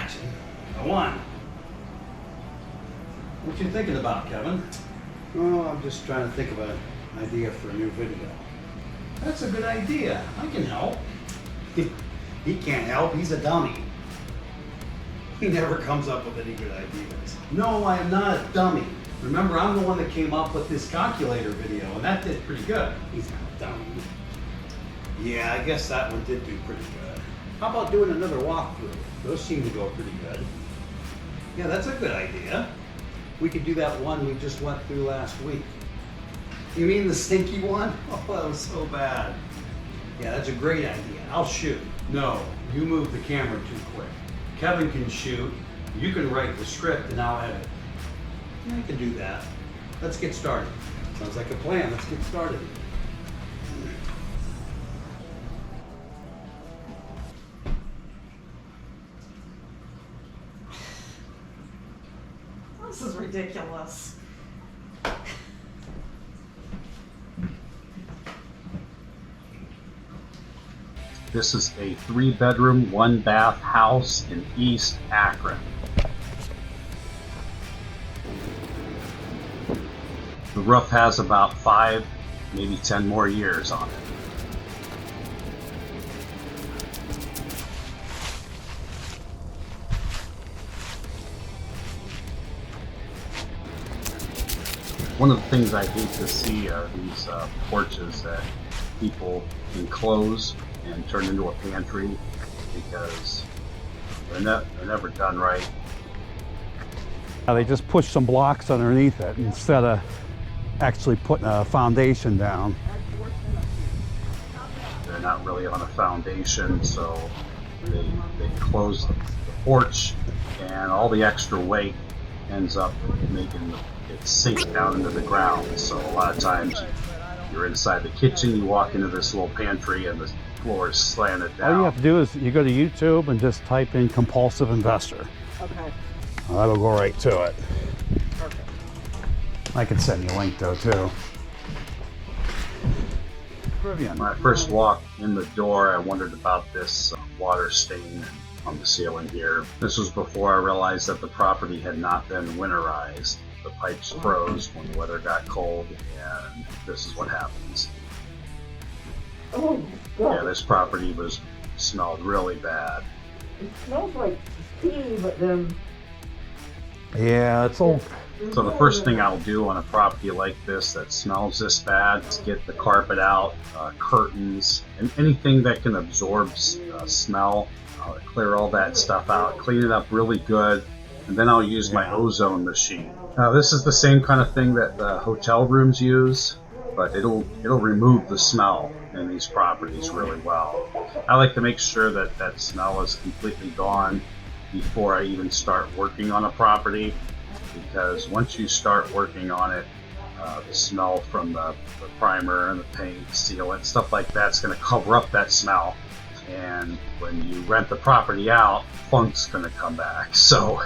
action. Go on. What you thinking about, Kevin? Oh, I'm just trying to think of an idea for a new video. That's a good idea. I can help. He can't help, he's a dummy. He never comes up with any good ideas. No, I am not a dummy. Remember, I'm the one that came up with this calculator video, and that did pretty good. He's not a dummy. Yeah, I guess that one did do pretty good. How about doing another walkthrough? Those seem to go pretty good. Yeah, that's a good idea. We could do that one we just went through last week. You mean the stinky one? Oh, that was so bad. Yeah, that's a great idea. I'll shoot. No, you move the camera too quick. Kevin can shoot, you can write the script, and I'll edit. I can do that. Let's get started. Sounds like a plan. Let's get started. This is ridiculous. This is a 3-bedroom, 1-bath house in East Akron. The roof has about 5, maybe 10 more years on it. One of the things I hate to see are these porches that people enclose and turn into a pantry because they're never done right. They just push some blocks underneath it instead of actually putting a foundation down. They're not really on a foundation, so they close the porch, and all the extra weight ends up making it sink down into the ground. So a lot of times you're inside the kitchen, you walk into this little pantry, and the floor is slanted down. All you have to do is you go to YouTube and just type in compulsive investor. Okay. That'll go right to it. Perfect. I can send you a link though too. When I first walked in the door, I wondered about this water stain on the ceiling here. This was before I realized that the property had not been winterized. The pipes froze when the weather got cold, and this is what happens. Oh, Yeah, God. this property smelled really bad. It smells like pee, but then... Yeah, it's old. So the first thing I'll do on a property like this that smells this bad is get the carpet out, curtains, and anything that can absorb smell. I'll clear all that stuff out, clean it up really good, and then I'll use my Ozone Machine. Now this is the same kind of thing that the hotel rooms use, but it'll remove the smell in these properties really well. I like to make sure that that smell is completely gone before I even start working on a property, because once you start working on it, the smell from the primer and the paint, sealant, stuff like that's going to cover up that smell, and when you rent the property out, funk's going to come back. So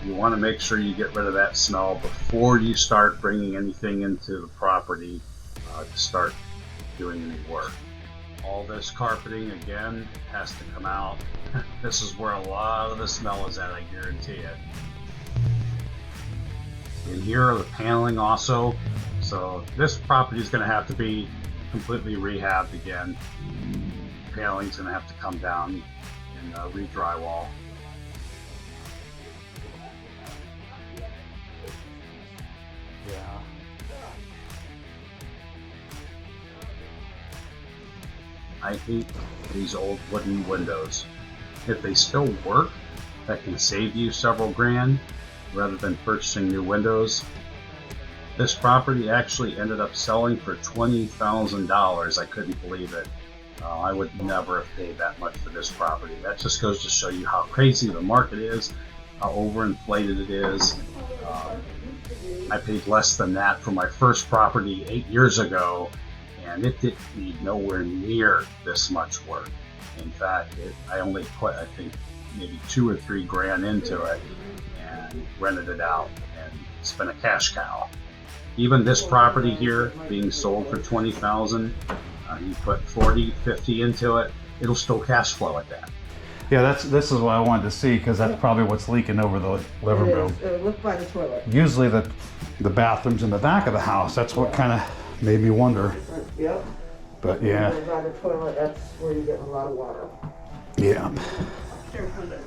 you want to make sure you get rid of that smell before you start bringing anything into the property to start doing any work. All this carpeting again has to come out. This is where a lot of the smell is at, I guarantee it. In here are the paneling also, so this property is going to have to be completely rehabbed again. Paneling's going to have to come down and re-drywall. Yeah. I hate these old wooden windows. If they still work, that can save you several grand rather than purchasing new windows. This property actually ended up selling for $20,000. I couldn't believe it. I would never have paid that much for this property. That just goes to show you how crazy the market is, how overinflated it is. I paid less than that for my first property 8 years ago, and it didn't need nowhere near this much work. In fact, I only put, I think, maybe 2 or 3 grand into it and rented it out, and it's been a cash cow. Even this property here being sold for $20,000, you put 40, 50 into it, it'll still cash flow at that. Yeah, this is what I wanted to see because that's probably what's leaking over the living It room. is. Look by the toilet. Usually the bathroom's in the back of the house. That's what kind of made me wonder. Yep. But yeah, By the toilet, that's where you get a lot of water. yeah.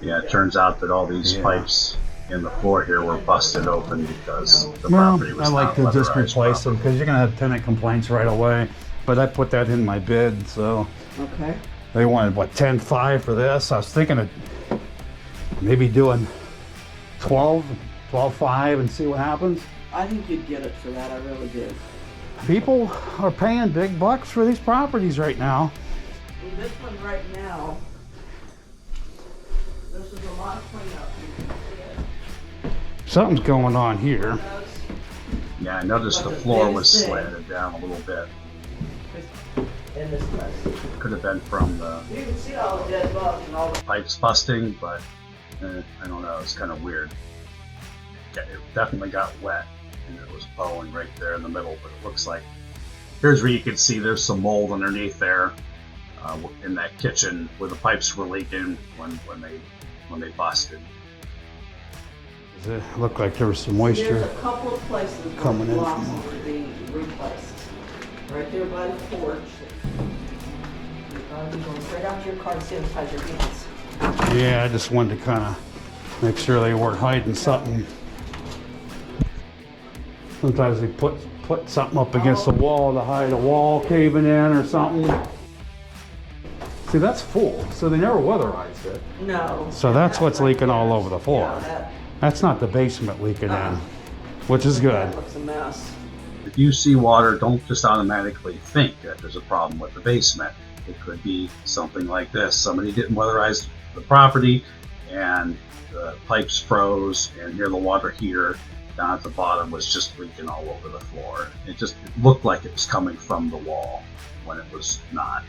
Yeah, it turns out that all these Yeah. pipes in the floor here were busted open because the Well, property was I like not to just weatherized replace them properly. because you're gonna have tenant complaints right away. But I put that in my bid, so Okay. they wanted what 10.5 for this. I was thinking of maybe doing 12.5 and see what happens. I think you'd get it for that. I really do. People are paying big bucks for these properties right now. This one right now, this is a lot of cleanup. You can see it. Something's going on here. Yeah, I noticed the floor was slanted down a little bit. In this place. Could have been from the You can see all the dead bugs and all the. pipes busting, but I don't know, it's kind of weird. Yeah, it definitely got wet and it was bowing right there in the middle, but it looks like here's where you can see there's some mold underneath there in that kitchen where the pipes were leaking when they busted. Does it look like there was some moisture? There's a couple of places where coming in blocks from- would be replaced. Right there by the porch. You're going straight out to your car and see inside your hands. Yeah, I just wanted to kind of make sure they weren't hiding something. Sometimes they put something up against the wall to hide a wall caving in or something. See, that's full, so they never weatherized it. No. So that's what's leaking all over the floor. Yeah, that, That's not the basement leaking in, which is good. that looks a mess. If you see water, don't just automatically think that there's a problem with the basement. It could be something like this. Somebody didn't weatherize the property and the pipes froze, and here the water heater down at the bottom was just leaking all over the floor. It looked like it was coming from the wall when it was not.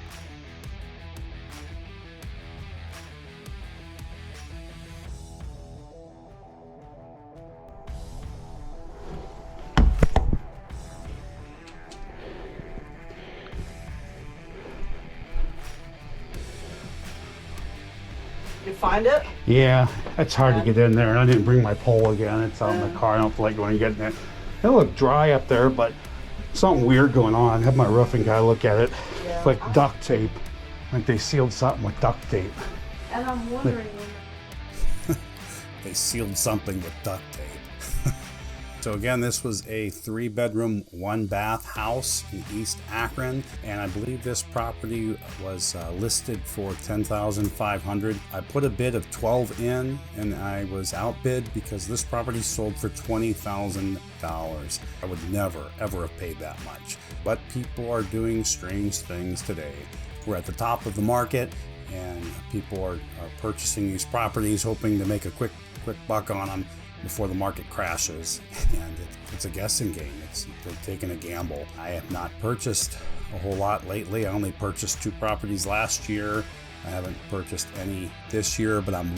You find it? Yeah, it's hard to get in there, and I didn't bring my pole again. It's out in the car. I don't feel like going and getting it. It looked dry up there, but something weird going on. I had my roofing guy look at it. Yeah. It's like duct tape. Like they sealed something with duct tape. And I'm wondering They sealed something with duct tape. So again, this was a 3-bedroom, 1-bath house in East Akron, and I believe this property was listed for $10,500. I put a bid of 12 in, and I was outbid because this property sold for $20,000. I would never ever have paid that much, but people are doing strange things today. We're at the top of the market, and people are purchasing these properties hoping to make a quick buck on them before the market crashes, and it's a guessing game. They're taking a gamble. I have not purchased a whole lot lately. I only purchased 2 properties last year. I haven't purchased any this year, but I'm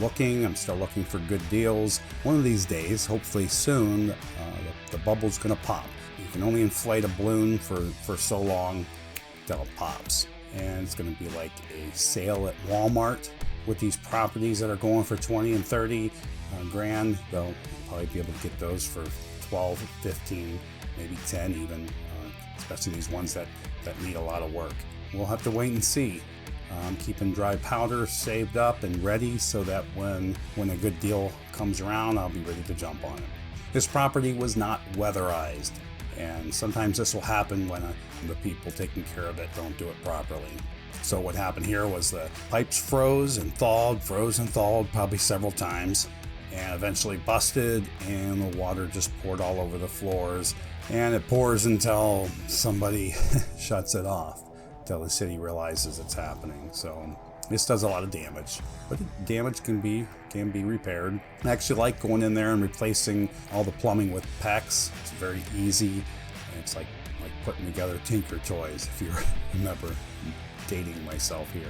still looking for good deals. One of these days, hopefully soon, the bubble's gonna pop. You can only inflate a balloon for so long till it pops. And it's gonna be like a sale at Walmart with these properties that are going for 20 and 30 grand. They'll probably be able to get those for 12, 15, maybe 10 even, especially these ones that need a lot of work. We'll have to wait and see. I'm keeping dry powder saved up and ready so that when a good deal comes around, I'll be ready to jump on it. This property was not weatherized, and sometimes this will happen when the people taking care of it don't do it properly. So what happened here was the pipes froze and thawed, probably several times, and eventually busted, and the water just poured all over the floors, and it pours until somebody shuts it off, until the city realizes it's happening. So this does a lot of damage, but damage can be repaired. I actually like going in there and replacing all the plumbing with PEX. It's very easy, and it's like putting together Tinker Toys, if you remember dating myself here.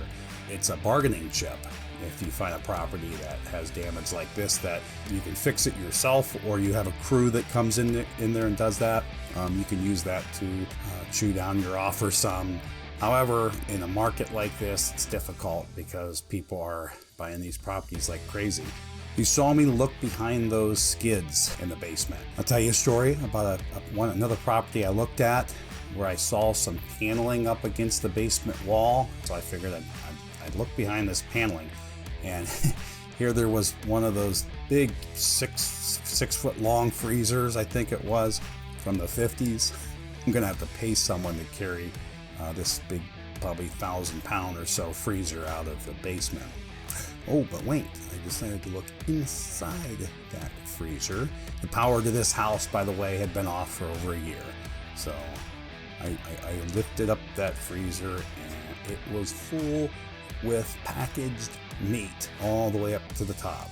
It's a bargaining chip. If you find a property that has damage like this, that you can fix it yourself, or you have a crew that comes in there and does that, you can use that to chew down your offer some, However, in a market like this, it's difficult because people are buying these properties like crazy. You saw me look behind those skids in the basement. I'll tell you a story about another property I looked at where I saw some paneling up against the basement wall. So I figured I'd look behind this paneling, and here there was one of those big six foot long freezers, I think it was, from the 50s. I'm gonna have to pay someone to carry this big, probably 1,000-pound or so freezer out of the basement. Oh, but wait, I decided to look inside that freezer. The power to this house, by the way, had been off for over a year. So I lifted up that freezer and it was full with packaged meat all the way up to the top.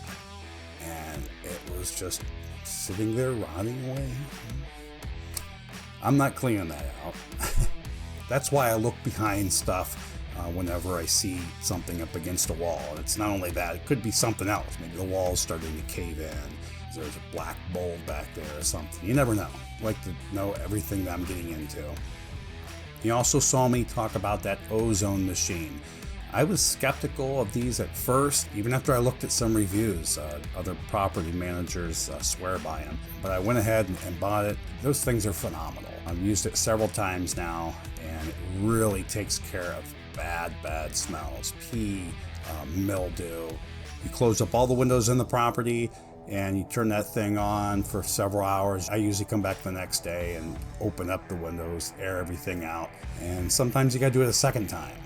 And it was just sitting there rotting away. I'm not cleaning that out. That's why I look behind stuff whenever I see something up against a wall. And it's not only that, it could be something else. Maybe the wall's starting to cave in. There's a black mold back there or something. You never know. I like to know everything that I'm getting into. You also saw me talk about that Ozone Machine. I was skeptical of these at first, even after I looked at some reviews. Other property managers swear by them. But I went ahead and bought it. Those things are phenomenal. I've used it several times now, and it really takes care of bad smells, pee, mildew. You close up all the windows in the property, and you turn that thing on for several hours. I usually come back the next day and open up the windows, air everything out, and sometimes you gotta do it a second time.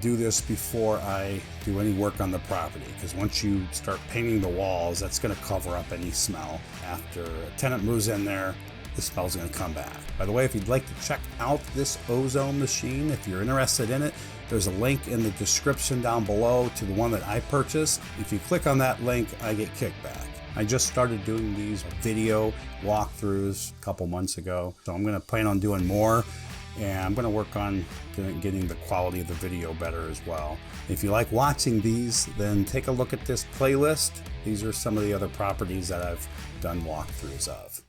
Do this before I do any work on the property, because once you start painting the walls, that's going to cover up any smell. After a tenant moves in there, the smell's going to come back. By the way, if you'd like to check out this Ozone Machine, if you're interested in it, there's a link in the description down below to the one that I purchased. If you click on that link, I get kickback. I just started doing these video walkthroughs a couple months ago, so I'm going to plan on doing more. And I'm going to work on getting the quality of the video better as well. If you like watching these, then take a look at this playlist. These are some of the other properties that I've done walkthroughs of.